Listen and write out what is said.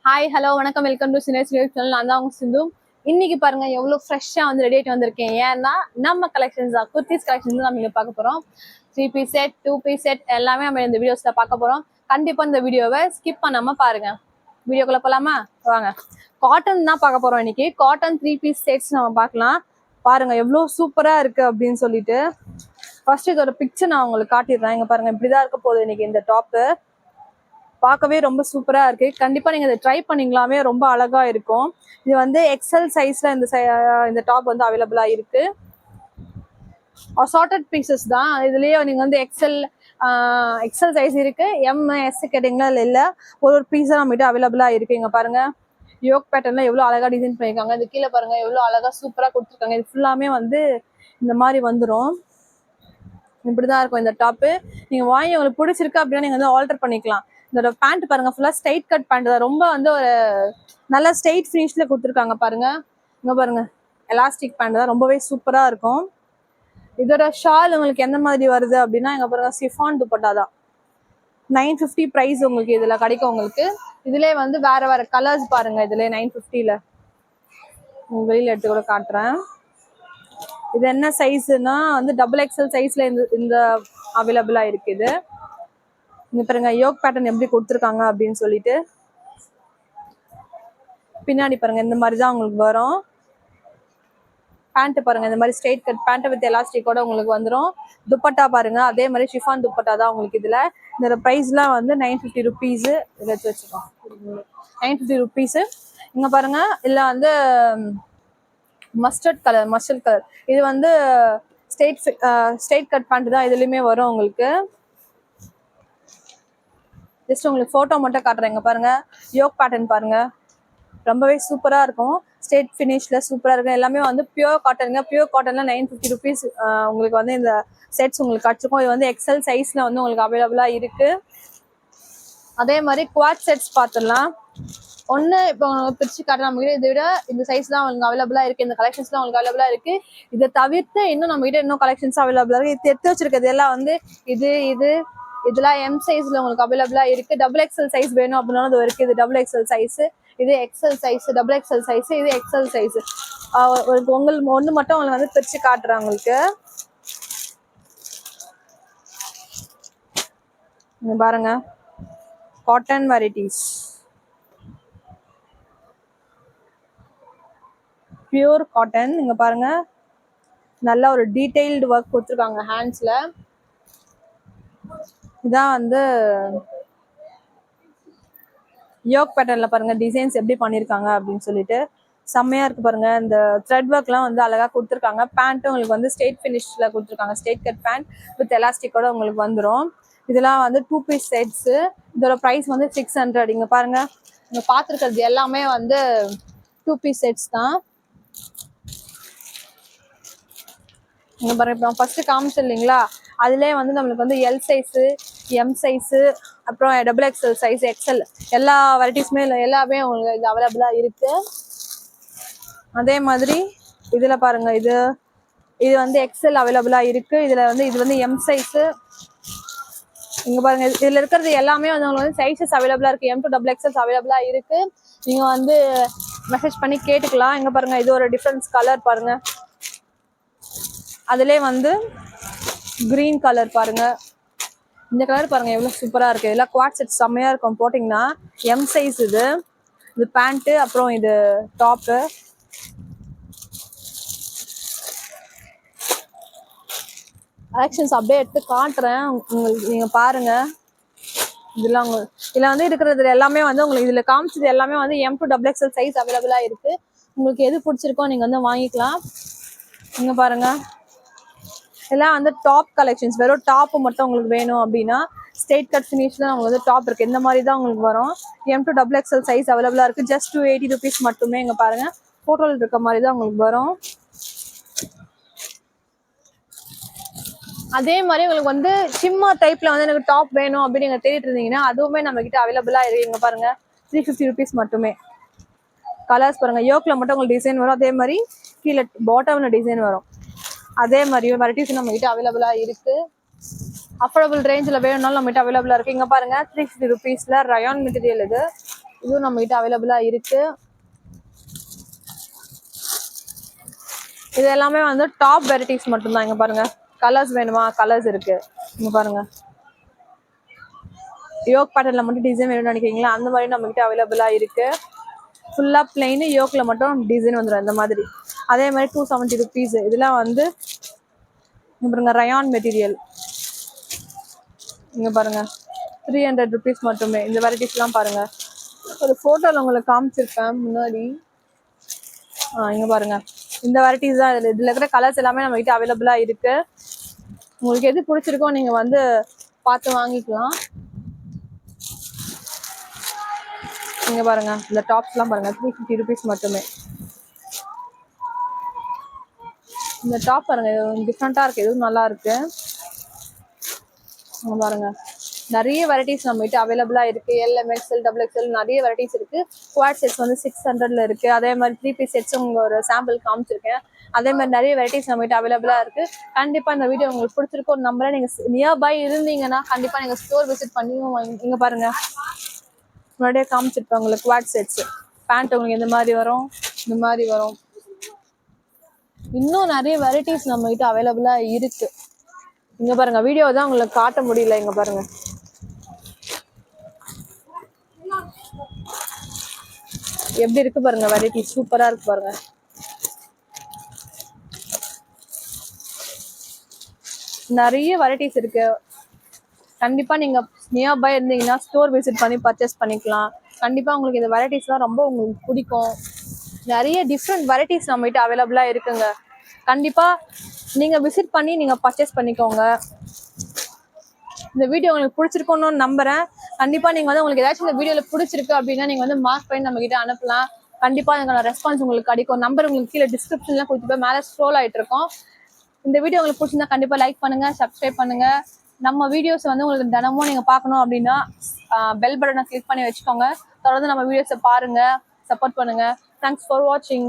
Hi hello வணக்கம் welcome to சினேஸ் channel. நான் தான் உங்க சிந்து. இன்னைக்கு பாருங்க எவ்வளவு ஃப்ரெஷ்ஷா வந்து ரெடி ஆகிட்டு வந்திருக்கேன். ஏன்னா நம்ம கலெக்ஷன்ஸ் தான், குர்த்திஸ் கலெக்ஷன்ஸ் நம்ம இங்க பார்க்க போறோம். 3 பீஸ் செட், 2 பீஸ் செட் எல்லாமே நம்ம இந்த வீடியோஸ்ல பார்க்க போறோம். கண்டிப்பா இந்த வீடியோவை ஸ்கிப் பண்ணாம பாருங்க. வீடியோக்குள்ள போலாமா? வாங்க. காட்டன் தான் பார்க்க போறோம் இன்னைக்கு. காட்டன் 3 பீஸ் செட்ஸ் நம்ம பார்க்கலாம். பாருங்க எவ்வளவு சூப்பரா இருக்கு அப்படின்னு சொல்லிட்டு. ஃபர்ஸ்ட் இதோட பிக்சர் நான் உங்களுக்கு காட்டிடுறேன். இங்க பாருங்க இப்படிதான் இருக்க போகுது இன்னைக்கு இந்த டாப்பு. பார்க்கவே ரொம்ப சூப்பரா இருக்கு. கண்டிப்பா நீங்க இதை ட்ரை பண்ணீங்களாமே, ரொம்ப அழகா இருக்கும். இது வந்து எக்ஸல் சைஸ்ல இந்த டாப் வந்து அவைலபிளா இருக்கு. அசார்டட் பீசஸ் தான். இதுலயே நீங்க வந்து எக்ஸல் சைஸ் இருக்கு, MS கேட்டீங்களா இல்ல ஒரு பீஸா நம்மகிட்ட அவைலபிளா இருக்கு. இங்க பாருங்க யோக் பேட்டர்ன்ல எவ்வளவு அழகா டிசைன் பண்ணிருக்காங்க. இது கீழே பாருங்க எவ்வளவு அழகா சூப்பரா கொடுத்துருக்காங்க. இது ஃபுல்லாமே வந்து இந்த மாதிரி வந்துடும். இப்படிதான் இருக்கும் இந்த டாப்பு. நீங்க வாங்கி உங்களுக்கு பிடிச்சிருக்கு அப்படின்னா நீங்க வந்து ஆல்டர் பண்ணிக்கலாம். இதோட பேண்ட் பாருங்க ஃபுல்லா ஸ்ட்ரைட் கட் பேண்ட் தான். ரொம்ப வந்து ஒரு நல்ல ஸ்ட்ரைட் ஃபினிஷ்ல கொடுத்துருக்காங்க பாருங்க. இங்க பாருங்க எலாஸ்டிக் பேண்ட் தான், ரொம்பவே சூப்பரா இருக்கும். இதோட ஷால் உங்களுக்கு எந்த மாதிரி வருது அப்படின்னா இங்க பாருங்க சிஃபான் துப்பட்டா தான். 950 பிரைஸ் உங்களுக்கு இதுல கிடைக்கும். உங்களுக்கு இதுலயே வந்து வேற வேற கலர்ஸ் பாருங்க. இதுல 950ல வெளியில எடுத்து கூட காட்டுறேன். இது என்ன சைஸ்னா வந்து XXL சைஸ்ல இந்த அவைலபிளா இருக்கு. இது இங்க பாருங்க யோக் பேட்டர்ன் எப்படி கொடுத்துருக்காங்க அப்படின்னு சொல்லிட்டு. பின்னாடி பாருங்க இந்த மாதிரி தான் உங்களுக்கு வரும். பேண்ட் பாருங்க இந்த மாதிரி ஸ்ட்ரெயிட் கட் பேண்ட் வித் எலாஸ்டிக்கோட உங்களுக்கு வந்துடும். துப்பட்டா பாருங்க அதே மாதிரி ஷிஃபான் துப்பட்டா தான் உங்களுக்கு இதுல. இந்த ப்ரைஸ்லாம் வந்து 950 ருபீஸ். இதை வச்சுக்கோம் 950 ருபீஸ். இங்க பாருங்க இல்ல வந்து மஸ்டர்ட் கலர். இது வந்து ஸ்ட்ரெயிட் கட் பேண்ட் தான் இதுலயுமே வரும் உங்களுக்கு. ஜஸ்ட் உங்களுக்கு போட்டோ மட்டும் காட்டுறேங்க. பாருங்க யோக் பேட்டர்ன் பாருங்க, ரொம்பவே சூப்பரா இருக்கும். ஸ்ட்ரெயிட் ஃபினிஷ்ல சூப்பரா இருக்கும். எல்லாமே வந்து பியூர் காட்டனுங்க. பியூர் காட்டன்ல 950 ருபீஸ் உங்களுக்கு வந்து இந்த செட்ஸ் உங்களுக்கு கிடைச்சிருக்கும். இது வந்து எக்ஸல் சைஸ்ல வந்து உங்களுக்கு அவைலபிளா இருக்கு. அதே மாதிரி குவாட் செட்ஸ் பார்த்துடலாம். ஒன்று இப்போ பிரிச்சு காட்டுற நம்ம கிட்ட இதை விட இந்த சைஸ் தான் உங்களுக்கு அவைலபிளா இருக்கு. இந்த கலெக்ஷன்ஸ் தான் உங்களுக்கு அவைலபிளா இருக்கு. இதை தவிர்த்து இன்னும் நம்ம கிட்ட இன்னும் கலெக்ஷன்ஸ் அவைலபிளா இருக்கு. இது எடுத்து வச்சிருக்கிறது எல்லாம் வந்து இதெல்லாம் M சைஸ்ல உங்களுக்கு அவைலபிளா இருக்கு. XXL சைஸ் வேணும் அப்படின்னாலும் இது இருக்கு. இது XXL சைஸ், இது XL சைஸ், XXL சைஸ், இது XL சைஸ். உங்களுக்கு ஒன்று மட்டும் உங்களுக்கு வந்து பிரிச்சு காட்டுறேன் உங்களுக்கு. பாருங்க காட்டன் வெரைட்டிஸ், பியூர் காட்டன். இங்க பாருங்க நல்ல ஒரு டீடைல்டு ஒர்க் கொடுத்துருக்காங்க ஹேண்ட்ஸ்ல. இதான் வந்து யோக் பேட்டர்ன்ல பாருங்க டிசைன்ஸ் எப்படி பண்ணிருக்காங்க அப்படின்னு சொல்லிட்டு செம்மையா இருக்கு பாருங்க. இந்த த்ரெட் ஒர்க்லாம் வந்து அழகா கொடுத்துருக்காங்க. பேண்ட்டும் உங்களுக்கு வந்து ஸ்ட்ரெயிட் ஃபினிஷ்ல கொடுத்துருக்காங்க. ஸ்ட்ரெயிட் கட் பேண்ட் வித் எலாஸ்டிக்கோட உங்களுக்கு வந்துடும். இதெல்லாம் வந்து 2 பீஸ் செட்ஸ். இதோட ப்ரைஸ் வந்து 600. இங்க பாருங்க இங்க பார்த்துருக்கிறது எல்லாமே வந்து 2 பீஸ் செட்ஸ் தான். இங்க பாருங்க இப்போ ஃபர்ஸ்ட் காமிச்சு இல்லைங்களா, அதுலேயே வந்து நம்மளுக்கு வந்து L சைஸு, M சைஸு, அப்புறம் XXL சைஸ், XL எல்லா வெரைட்டிஸுமே எல்லாமே உங்களுக்கு இது அவைலபிளாக இருக்கு. அதே மாதிரி இதில் பாருங்க இது வந்து XL அவைலபிளாக இருக்கு. இதில் வந்து இது வந்து M சைஸு. இங்கே பாருங்க இதில் இருக்கிறது எல்லாமே வந்து உங்களுக்கு வந்து சைஸஸ் அவைலபிளாக இருக்கு. M to XXL அவைலபிளாக இருக்கு. நீங்கள் வந்து மெசேஜ் பண்ணி கேட்டுக்கலாம். இங்கே பாருங்க இது ஒரு டிஃப்ரென்ஸ் கலர் பாருங்க. அதுலேயே வந்து கிரீன் கலர் பாருங்க. இந்த கலர் பாருங்க எவ்வளவு சூப்பரா இருக்கு. இதெல்லாம் குவாட் செட் செம்மையா இருக்கும் போட்டிங்கன்னா. M சைஸ் இது பேண்ட்டு, அப்புறம் இது டாப்பு. கலெக்ஷன்ஸ் அப்படியே எடுத்து காட்டுறேன் உங்களுக்கு, நீங்க பாருங்க. இதெல்லாம் இதுல வந்து இருக்கிறது எல்லாமே வந்து உங்களுக்கு இதுல காமிச்சது எல்லாமே வந்து M to XXL சைஸ் அவைலபிளா இருக்கு. உங்களுக்கு எது பிடிச்சிருக்கோ நீங்க வந்து வாங்கிக்கலாம். இங்க பாருங்க இதெல்லாம் வந்து டாப் கலெக்ஷன்ஸ். வெறும் டாப் மட்டும் உங்களுக்கு வேணும் அப்படின்னா ஸ்ட்ரெயிட் கட் ஃபினிஷ்ல உங்களுக்கு வந்து டாப் இருக்கு. இந்த மாதிரி தான் உங்களுக்கு வரும். M to XXL சைஸ் அவைலபிளா இருக்கு. ஜஸ்ட் 280 ருபீஸ் மட்டுமே. இங்க பாருங்க போட்டோல இருக்க மாதிரி தான் உங்களுக்கு வரும். அதே மாதிரி உங்களுக்கு வந்து சிம்மா டைப்ல வந்து எனக்கு டாப் வேணும் அப்படின்னு நீங்க தேடிட்டு இருந்தீங்கன்னா அதுவுமே நம்ம கிட்ட அவைலபிளா இருக்கு. இங்க பாருங்க 350 ருபீஸ் மட்டுமே. கலர்ஸ் பாருங்க யோக்ல மட்டும் உங்களுக்கு டிசைன் வரும். அதே மாதிரி கீழே பாட்டம்ல டிசைன் வரும். அதே மாதிரி வெரைட்டிஸ் நம்ம கிட்ட அவைலபிளா இருக்கு. அஃபோர்டபுள் ரேஞ்சில் வேணும்னாலும் நம்ம கிட்ட அவைலபிளா இருக்கு. இங்க பாருங்க 350 ருபீஸ்ல ரயான் மெட்டீரியல். இது இதுவும் நம்ம கிட்ட அவைலபிளா இருக்கு. இது எல்லாமே வந்து டாப் வெரைட்டிஸ் மட்டும்தான். இங்க பாருங்க, கலர்ஸ் வேணுமா, கலர்ஸ் இருக்கு. இங்க பாருங்க, யோக் பேட்டர்ல மட்டும் டிசைன் வேணும்னு நினைக்கிறீங்களா, அந்த மாதிரி நம்ம கிட்ட அவைலபிளா இருக்கு. ஃபுல்லா பிளைன், யோக்ல மட்டும் டிசைன் வந்துடும் இந்த மாதிரி. அதே மாதிரி 270 rupees. இதெல்லாம் வந்து இங்க பாருங்க, ரயான் மெட்டீரியல். இங்க பாருங்க 300 rupees மட்டுமே. இந்த வெரைட்டிஸ்லாம் பாருங்க, ஒரு போட்டோல உங்களுக்கு காமிச்சிருப்பேன் முன்னாடி. இங்க பாருங்க, இந்த வெரைட்டிஸ் தான். இதுல இருக்கிற கலர்ஸ் எல்லாமே நம்ம கிட்ட அவைலபிளா இருக்கு. உங்களுக்கு எது பிடிச்சிருக்கோ நீங்க வந்து பார்த்து வாங்கிக்கலாம். இங்க பாருங்க, இந்த டாப்ஸ் எல்லாம் பாருங்க 350 rupees மட்டுமே. இந்த டாப் பாருங்க, டிஃப்ரெண்டா இருக்கு, இதுவும் நல்லா இருக்கு. இங்க பாருங்க, நிறைய வெரைட்டிஸ் நம்ம கிட்ட அவைலபிளா இருக்கு. LM XL XXL நிறைய வெரைட்டிஸ் இருக்கு. குவாட் செட்ஸ் வந்து 600ல இருக்கு. அதே மாதிரி 3 பீஸ் செட்ஸ் உங்க ஒரு சாம்பிள் காமிச்சிருக்கேன். அதே மாதிரி நிறைய வெரைட்டிஸ் நம்ம கிட்ட அவைலபிளா இருக்கு. கண்டிப்பா இந்த வீடியோ உங்களுக்கு பிடிச்சிருக்கும் ஒரு நம்பரை. நீங்க நியர்பை இருந்தீங்கன்னா கண்டிப்பா நீங்க ஸ்டோர் விசிட் பண்ணியும் இங்க பாருங்க, முன்னாடியே காமிச்சிருப்பேன் உங்களுக்கு குவாட் செட்ஸ். பேண்ட் உங்களுக்கு இந்த மாதிரி வரும், இந்த மாதிரி வரும். இன்னும் நிறைய வெரைட்டிஸ் நம்ம கிட்ட அவைலபிளா இருக்கு. இங்க பாருங்க, வீடியோ தான் உங்களுக்கு காட்ட முடியல. இங்க பாருங்க, எப்படி இருக்கு பாருங்க, வெரைட்டி சூப்பரா இருக்கு பாருங்க. நிறைய வெரைட்டிஸ் இருக்கு. கண்டிப்பா நீங்க நியர்பை இருந்தீங்கன்னா ஸ்டோர் விசிட் பண்ணி பர்ச்சேஸ் பண்ணிக்கலாம். கண்டிப்பா உங்களுக்கு இந்த வெரைட்டிஸ்லாம் ரொம்ப உங்களுக்கு பிடிக்கும். நிறைய டிஃப்ரெண்ட் வெரைட்டிஸ் நம்ம கிட்ட அவைலபிளா இருக்குங்க. கண்டிப்பா நீங்க விசிட் பண்ணி நீங்க பர்ச்சேஸ் பண்ணிக்கோங்க. இந்த வீடியோ உங்களுக்கு பிடிச்சிருக்கும்னு நம்புறேன். கண்டிப்பா நீங்க வந்து உங்களுக்கு ஏதாச்சும் இந்த வீடியோல பிடிச்சிருக்கு அப்படின்னா நீங்க வந்து மார்க் பண்ணி நம்ம கிட்ட அனுப்பலாம். கண்டிப்பா அதுக்கான ரெஸ்பான்ஸ் உங்களுக்கு கிடைக்கும். நம்பர் உங்களுக்கு கீழே டிஸ்கிரிப்ஷன்ல கொடுத்துட்டு மேலே ஸ்க்ரோல் ஆயிட்டு இருக்கும். இந்த வீடியோ உங்களுக்கு பிடிச்சிருந்தா கண்டிப்பா லைக் பண்ணுங்க, சப்ஸ்கிரைப் பண்ணுங்க. நம்ம வீடியோஸ் வந்து உங்களுக்கு தினமும் நீங்க பார்க்கணும் அப்படின்னா பெல் பட்டனை கிளிக் பண்ணி வச்சுக்கோங்க. தொடர்ந்து நம்ம வீடியோஸை பாருங்க, சப்போர்ட் பண்ணுங்க. தேங்க்ஸ் ஃபார் வாட்சிங்.